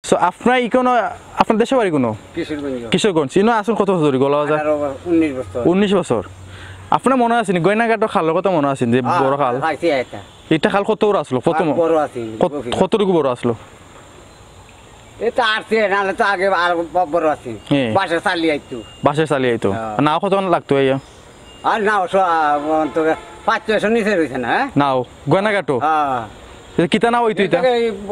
So আপনার Econo আপনার দেশে বাড়ি কোনো কিশোরগঞ্জ ইনো আসুন কত বছর গলা বাজার 19 বছর আপনার মনে আছে নি গয়নাঘাট খালের কথা মনে আছে যে বড় খাল এটা খাল কত বড় আসলো কত কতটুকু বড় আসলো এটা আরছে নালে তো আগে আর বড় আছে বাসে চালিয়ে আইতো নাও কত লাগতো এই আর নাও তো 500 নিচে রইছে না নাও গয়নাঘাট কিতা নাও হইতো এটা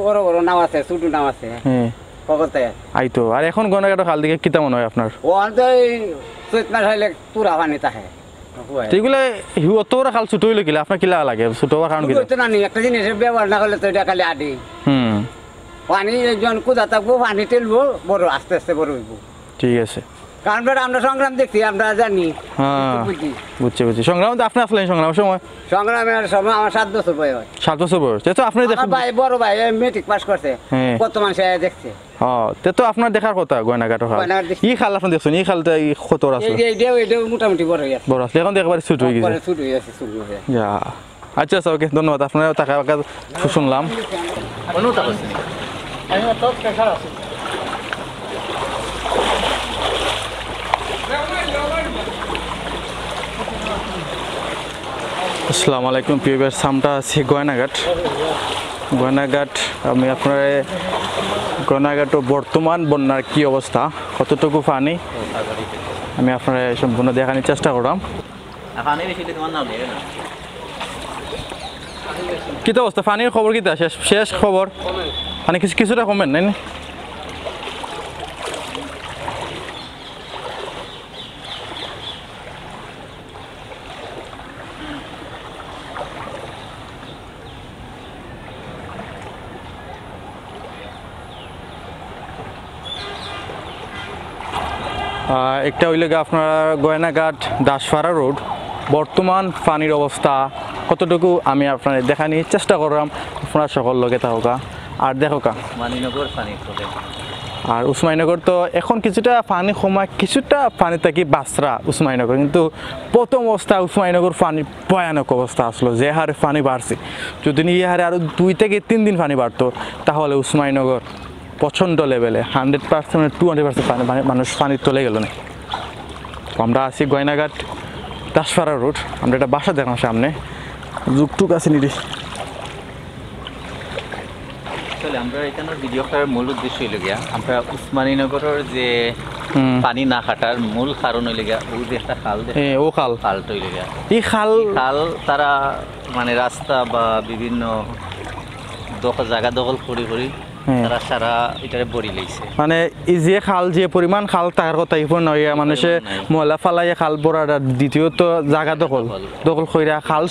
বড় বড় নাও আছে ছোট নাও আছে হ্যাঁ কগতে আইতো আর এখন গয়নাঘাট খাল দিকে কিতা মনে হয় আপনার ও তো চৈত মাস হইলে পুরা পানি থাকে এগুলো অত বড় খাল ছোট হইলে কিলা আপনার কিলা লাগে ছোট হওয়ার কারণ কি তো না নি একটা জিনিস ব্যবহার না করলে তো এটা খালি আডি পানি জন কুদা থাকবো পানি টেলবো বড় আস্তে আস্তে বড় হইব ঠিক আছে কারণ আমরা সংগ্রাম দেখছি আমরা জানি হ্যাঁ বুঝছি সংগ্রাম তো আপনি আসলেন সংগ্রামের সময় আমার 7 বছর বয়স 7 বছর বয়স তো আপনি দেখেন ভাই বড় ভাই মেট্রিক পাস করছে কত মানুষ দেখছে হ্যাঁ তো আপনার দেখার কথা গয়নাঘাট খাল ই খাল আপনি দেখছেন এই খালটা কত আছে এইটা মোটামুটি বড় হয়ে আছে বড় আছে এখন দেখবার ছোট হয়ে গেছে ছোট হয়ে আছে ছোট হয়ে যা আচ্ছা আচ্ছা ওকে ধন্যবাদ আপনারা টাকা শুনলাম আসসালামু আলাইকুম প্রিয় ভিউয়ার্স আমরা আছি গয়নাঘাট আমি আপনার গয়নাঘাট বর্তমান বন্যার কি অবস্থা কতটুকু পানি আমি আপনার সম্পূর্ণ দেখানোর চেষ্টা করলাম কি অবস্থা পানির খবর কিতা শেষ খবর মানে কিছুটা কমেন নাই একটা হইলে আপনার গয়নাঘাট দাসপাড়া রোড বর্তমান পানির অবস্থা কতটুকু আমি আপনার দেখানোর চেষ্টা করলাম আপনারা সকল লগে থাকা আর দেখোকা আর উসমানীনগর তো এখন কিছুটা পানি কমায় কিছুটা পানি থাকি বাসরা উসমানীনগর কিন্তু প্রথম অবস্থা উসমানীনগর পানি ভয়ানক অবস্থা আসলো যে হারে পানি বাড়ছে যদি এই হারে আরও 2 থেকে 3 দিন পানি বাড়তো তাহলে উসমানীনগর প্রচণ্ড লেভেলে 100% 200% মানুষ পানির তলে গেল না আমরা আছি গয়নাঘাট দাসপাড়া রোড আমরা একটা বাসা দেখলাম সামনে যুগটুক আছে নিরি আমরা এখানে ভিডিও করার মূল উদ্দেশ্য হইল গিয়া আমরা উসমানীনগরের যে পানি না কাটার মূল কারণ হইল গিয়া ও যে একটা খাল ও খালটা হইল গিয়া এই খাল তারা মানে রাস্তা বা বিভিন্ন জায়গা দখল করি তারা সারা এটারে বড়ি লাইছে মানে এই যে খাল যে পরিমাণ খাল তার কথা ইফোন নয় মানুষে ময়লা ফালাই খাল বড়ার দ্বিতীয়ত জায়গা দখল কইরা খাল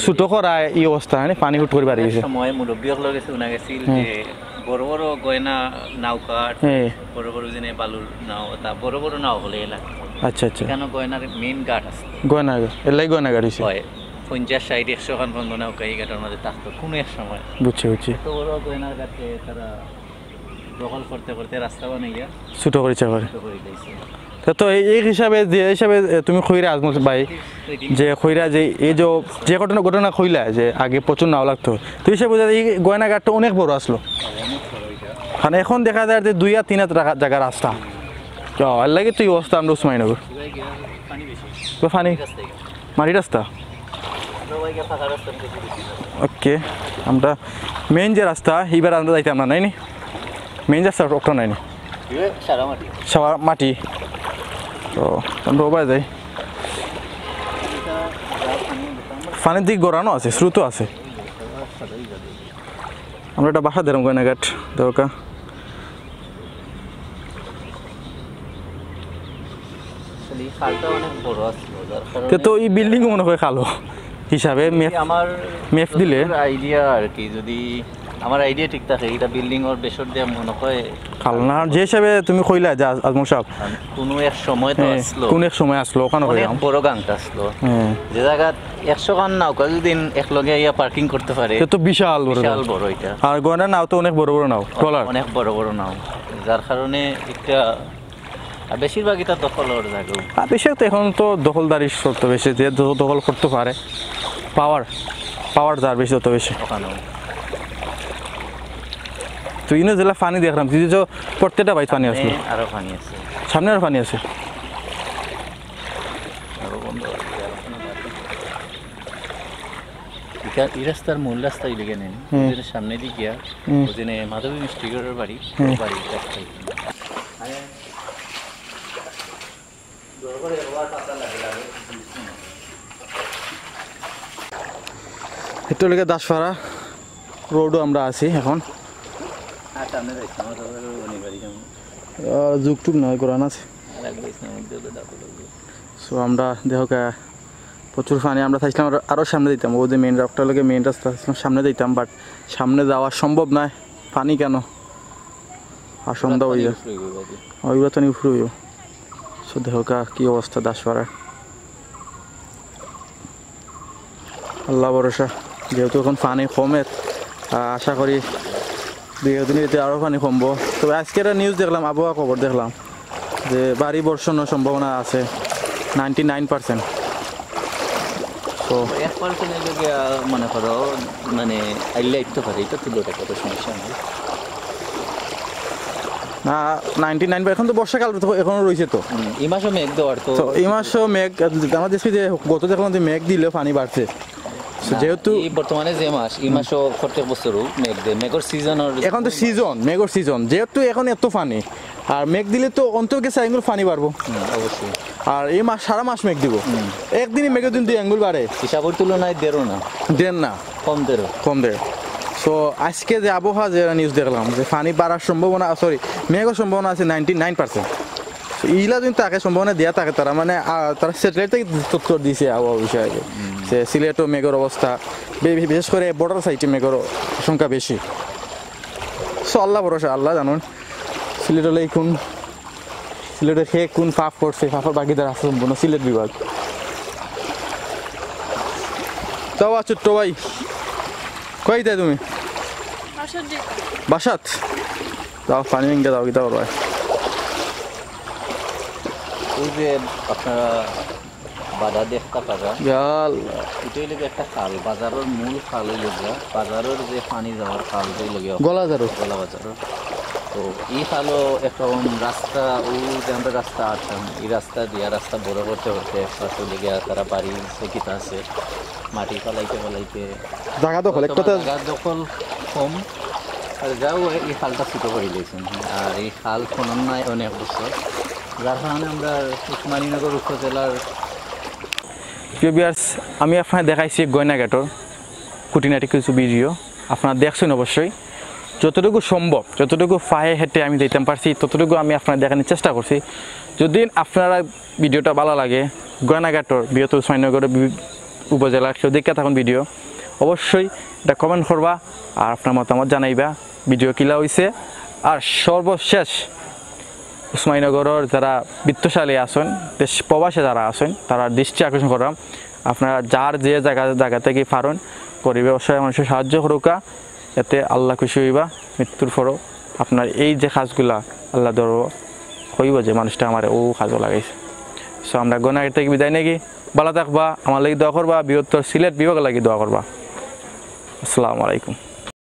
ছোট করা এই অবস্থা মানে পানি হুট করে বাড়ি গেছে সময় মুরব্বী হল গেছে উনা গেছিল যে বড় বড় গয়না নাওকাট বড় বড় জিনে বালুর নাও তা বড় বড় নাও হলে এলা আচ্ছা কেন গয়নার মেইন ঘাট আছে এলাই গয়না গাড়ি হয় 50-60-100 খান বন্ধ নাও এই ঘাটের মধ্যে থাকতো কোনো এক সময় বুঝছি তো বড় গয়নার ঘাটে তারা দখল করতে রাস্তা বানাইয়া ছোট করে তো এই হিসাবে তুমি খইরা আজমত ভাই যে খইরা যে এই যে ঘটনা খইলা যে আগে প্রচুর নাও লাগতো তো হিসাবে বোঝা যায় এই গয়নাঘাটটা অনেক বড় আসলো মানে এখন দেখা যায় যে 2 আর 3 জায়গা রাস্তা আর লাগে তুই অবস্থা আমরা উসমানীনগর পানি মাটি রাস্তা ওকে আমরা মেইন যে রাস্তা এবার আমরা যাইতাম না নাইনি মেইন রাস্তা ওটা নাইনি সারা মাটি তো আমরা ওবার যাই পানির দিক গড়ানো আছে স্রোতও আছে আমরা একটা বাসা দিলাম গয়নাঘাট দরকার তো এই বিল্ডিং মনে হয় খালো হিসাবে আমার মেফ দিলে আইডিয়া আর কি যদি আমার আইডিয়া ঠিক থাকে এটা বিল্ডিং ওর বেসর দিয়ে মনে হয় খালো না যে হিসাবে তুমি কইলা যে আজমল সাহেব কোনো এক সময় তো আসলো ওখানে অনেক বড় গাংটা আসলো যে জায়গা 100 গান নাও যদি একলগে ইয়া পার্কিং করতে পারে তো বিশাল বড় এটা আর গয়না নাও তো অনেক বড় নাও ট্রলার অনেক বড় নাও যার কারণে একটা বেশিরভাগ এটা দখলের জায়গা আর বেশি তো এখন তো দখলদারি শর্ত বেশি যে দখল করতে পারে পাওয়ার যার বেশি তত বেশি তো ইনো জেলা পানি দেখলাম তুই যে প্রত্যেকটা বাইত পানি আসলো আরো পানি আছে সামনে আর পানি আছে আরো বন্ধ আছে এই রাস্তার মূল রাস্তা এদিকে নেন ওদের সামনে দিকে গিয়া ওখানে মাধবী মিষ্টিগড়ের বাড়ি বাড়ি রাস্তায় একটু লেগে দাসপাড়া রোডও আমরা আছি এখন যুগটুক নয় কোরআন আছে সো আমরা দেখো প্রচুর পানি আমরা চাইছিলাম আরও সামনে দিতাম ওদের মেন রাস্তা লোকে মেন রাস্তা সামনে দিতাম বাট সামনে যাওয়া সম্ভব নয় পানি কেন আর সন্ধ্যা হয়ে যায় ওইগুলো তো নিয়ে ফুরুইও সো দেখো কি অবস্থা দাসপাড়ার আল্লাহ ভরসা যেহেতু এখন পানি কমের আশা করি দুই এতে আরও পানি কমবো তবে আজকে একটা নিউজ দেখলাম আবহাওয়া খবর দেখলাম যে ভারী বর্ষণের সম্ভাবনা আছে 99%। তো 1% মনে করো মানে আইলে একটু পারে এটা তুলো কত সমস্যা নেই না 99 এখন তো বর্ষাকাল এখনো রয়েছে তো এই মাসও মেঘ দেওয়ার তো এই মাসও মেঘ আমরা দেখছি যে গত দেখলাম যে মেঘ দিলেও পানি বাড়ছে যেহেতু বর্তমানে যে মাস এই মাসও প্রত্যেক বছরও মেঘ দেয় মেঘর সিজন এখন তো সিজন মেঘর সিজন যেহেতু এখন এত পানি আর মেঘ দিলে তো অন্তর গেছে আঙ্গুল পানি বাড়বো অবশ্যই আর এই মাস সারা মাস মেঘ দিব একদিনই মেঘের দিন 2 আঙ্গুল বাড়ে হিসাবের তুলনায় দেড়ও না দেন না কম দেড় সো আজকে যে আবহাওয়া যে নিউজ দেখলাম যে পানি বাড়ার সম্ভাবনা সরি মেঘের সম্ভাবনা আছে 99%। ইলা যদি তাকে সম্ভাবনা দেওয়া থাকে তারা মানে তারা স্যাটেলাইট থেকে তথ্য দিয়েছে আবহাওয়া বিষয়ে যে সিলেটও মেঘের অবস্থা বিশেষ করে বর্ডার সাইডে মেঘের সংখ্যা বেশি সো আল্লাহ ভরসা আল্লাহ জানুন সিলেট হলে কোন সিলেটের সে কোন পাপ করছে পাপের বাকিদের আছে সম্পূর্ণ সিলেট বিভাগ তাও ছোট্ট ভাই কই দেয় তুমি বাসাত যাও পানি ভেঙে যাও গীতা করবাই ওই যে আপনারা বাধা দেখতে পারা এটাই লেগে একটা খাল বাজারের মূল খাল হইল বাজারের যে পানি যাওয়ার খাল হইল গলা বাজার তো এই খালও একটা রাস্তা ও যে আমরা রাস্তা আসতাম এই রাস্তা দিয়া রাস্তা বড় করতে করতে পাশে লেগে তারা বাড়ি সেকিতে আছে মাটি ফলাইতে জায়গা দখল কম আর যাও এই খালটা ছোটো করে দিয়েছেন আর এই খাল খনন নাই অনেক বছর যার কারণে আমরা উসমানীনগর উপজেলার আমি আপনার দেখাইছি গয়নাঘাটর খুঁটিনাটি কিছু ভিডিও আপনারা দেখছেন অবশ্যই যতটুকু সম্ভব যতটুকু পায়ে হেঁটে আমি দিতে পারছি ততটুকু আমি আপনার দেখানোর চেষ্টা করছি যদি আপনারা ভিডিওটা ভালো লাগে গয়নাঘাটর বৃহত্তর উসমানীনগরের উপজেলা কেউ দেখে থাকুন ভিডিও অবশ্যই এটা কমেন্ট করবা আর আপনার মতামত জানাইবা ভিডিও কিলা হয়েছে আর সর্বশেষ উসমানীনগরের যারা বিত্তশালী আছেন দেশ প্রবাসে যারা আছেন তারা দৃষ্টি আকর্ষণ করাম আপনারা যার যে জায়গা থেকে পারেন গরিব অসহায় মানুষের সাহায্য করুকা এতে আল্লাহ খুশি হইবা মৃত্যুর পরও আপনার এই যে কাজগুলা আল্লাহ ধরব কইব যে মানুষটা আমার ও কাজও লাগাইছে সো আমরা গয়নাঘাট থেকে বিদায় নাকি ভালো থাকবা আমার লাগি দোয়া করবা বৃহত্তর সিলেট বিভাগ লাগি দোয়া করবা আসসালামু আলাইকুম।